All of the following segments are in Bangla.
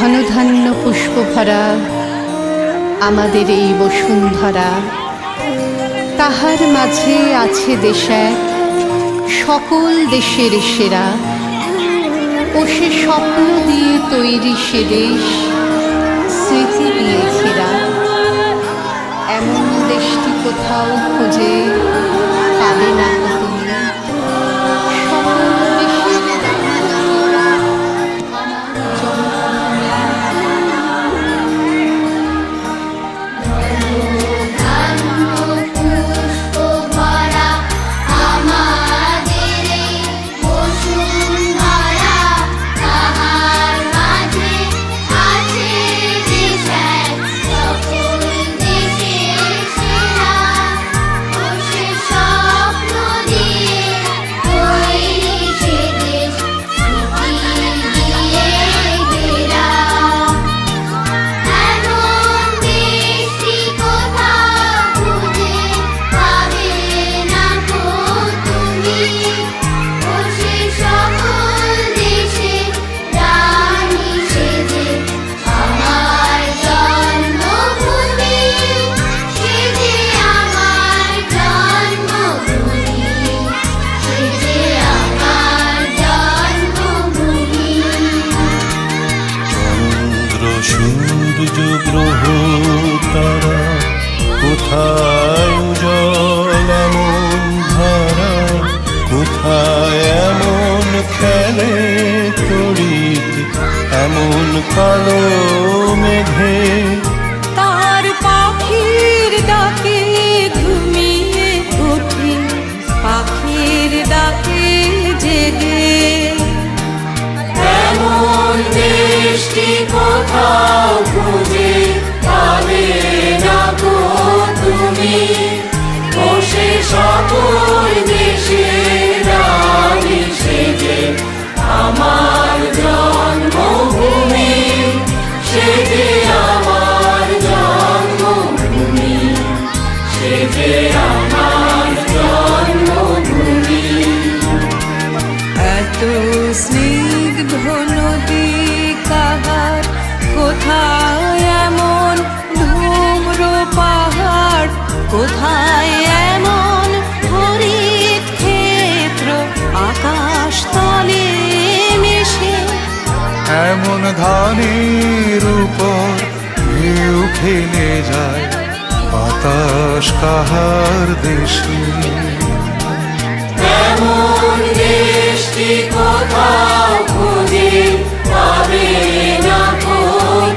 ধনধান্য পুষ্পভরা আমাদের এই বসুন্ধরা, তাহার মাঝে আছে দেশ এক সকল দেশের সেরা। ও সে স্বপ্ন দিয়ে তৈরি সে দেশ, স্মৃতি দিয়ে ঘেরা। এমন দেশটি কোথাও খুঁজে পাবে না তুমি। সূর্য গ্রহ তারা কোথায় উজ্জ্বল এমন ধারা, কোথায় এমন খেলে তড়িৎ এমন কালো মেঘে। তার পাখির ডাকে ঘুমিয়ে ওঠে, পাখির ডাকে জেগে। এমন দেশটি কোথাও খুঁজে পাবে না গো তুমি। ও সে সকল দেশের রানী সেজে আমার জন্মভূমি, সেজে আমার জন্মভূমি, সেজে আমার জন্মভূমি। এত স্নিগ্ধ নদী কাহার, কোথায় এমন ধূম্র পাহাড়, কোথায় এমন হরিত ক্ষেত্র আকাশ তলে মিশে। এমন ধানের উপর ঢেউ খেলে যায় বাতাস কাহার দেশে। এমন দেশটি কোথাও খুঁজে পাবে না গো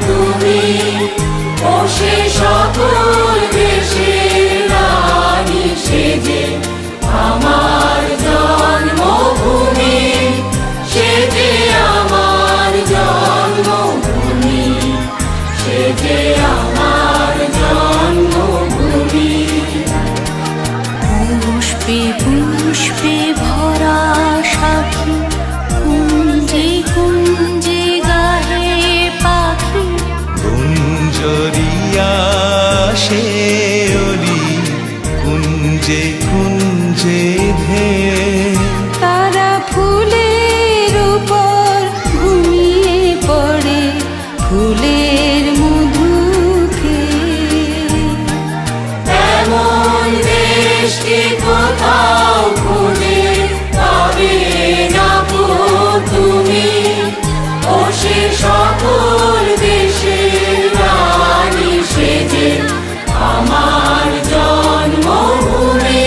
তুমি। ও সে সকল দেশের রানী সেজে আমার জন্মভূমি, সেজে আমার জন্মভূমি, সেজে আমার জন্মভূমি। পুষ্পে পুষ্পে ভরা সাথী, কুঞ্জে কুঞ্জে গাহে পাখি। গুঞ্জরিয়া সে অলি কুঞ্জে কুঞ্জে ধে। তারা ফুলের উপর ঘুমিয়ে পড়ে, ফুলের মধু খেয়ে। এমন দেশটি কোথাও খুঁজে পাবে না গো তুমি। ও সে সকল দেশের রানী সেজে আমার জন্মভূমি,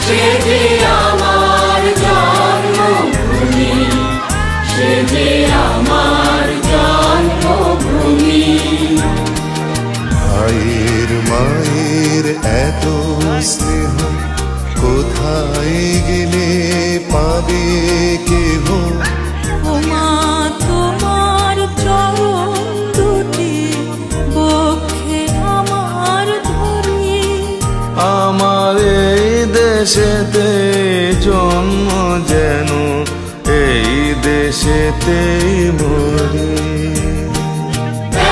সেজে আমার জন্মভূমি, সেজে আমার জন্মভূমি। ভাইয়ের মায়ের এত স্নেহ কোথায় গেলে পাবে কেহ। ও মা, তোমার চরণ দুটি বক্ষে আমার ধরি। আমার এই দেশেতে জন্ম যেন এই দেশেতে মরে।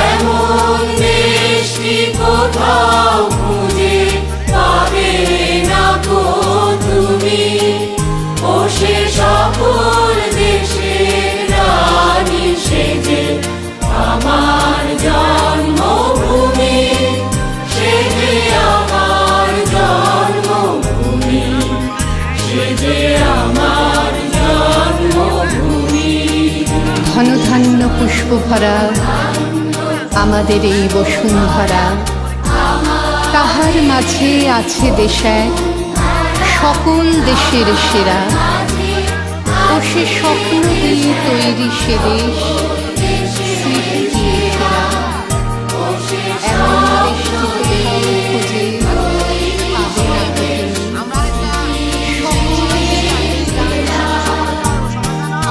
এমন দেশটি কোথাও খুঁজে পাবে না গো তুমি। ও সে সকল দেশের রানী সেজে পুষ্পভরা আমাদের এই বসুন্ধরা, তাহার মাঝে আছে দেশ এক সকল দেশের সেরা। ও সে স্বপ্ন দিয়ে তৈরি সে দেশ, স্মৃতি দিয়ে ঘেরা। এমন দেশটিতে খোঁজে পাবে না তুমি।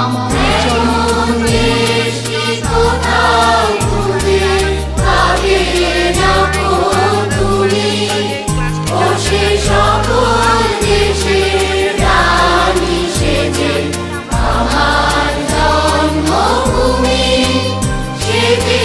আমার জন্মভূমি কোথাও খুঁজে পাবে না গো তুমি। ও সে সকল দেশের রানী সেজে আমার জন্মভূমি, সেজে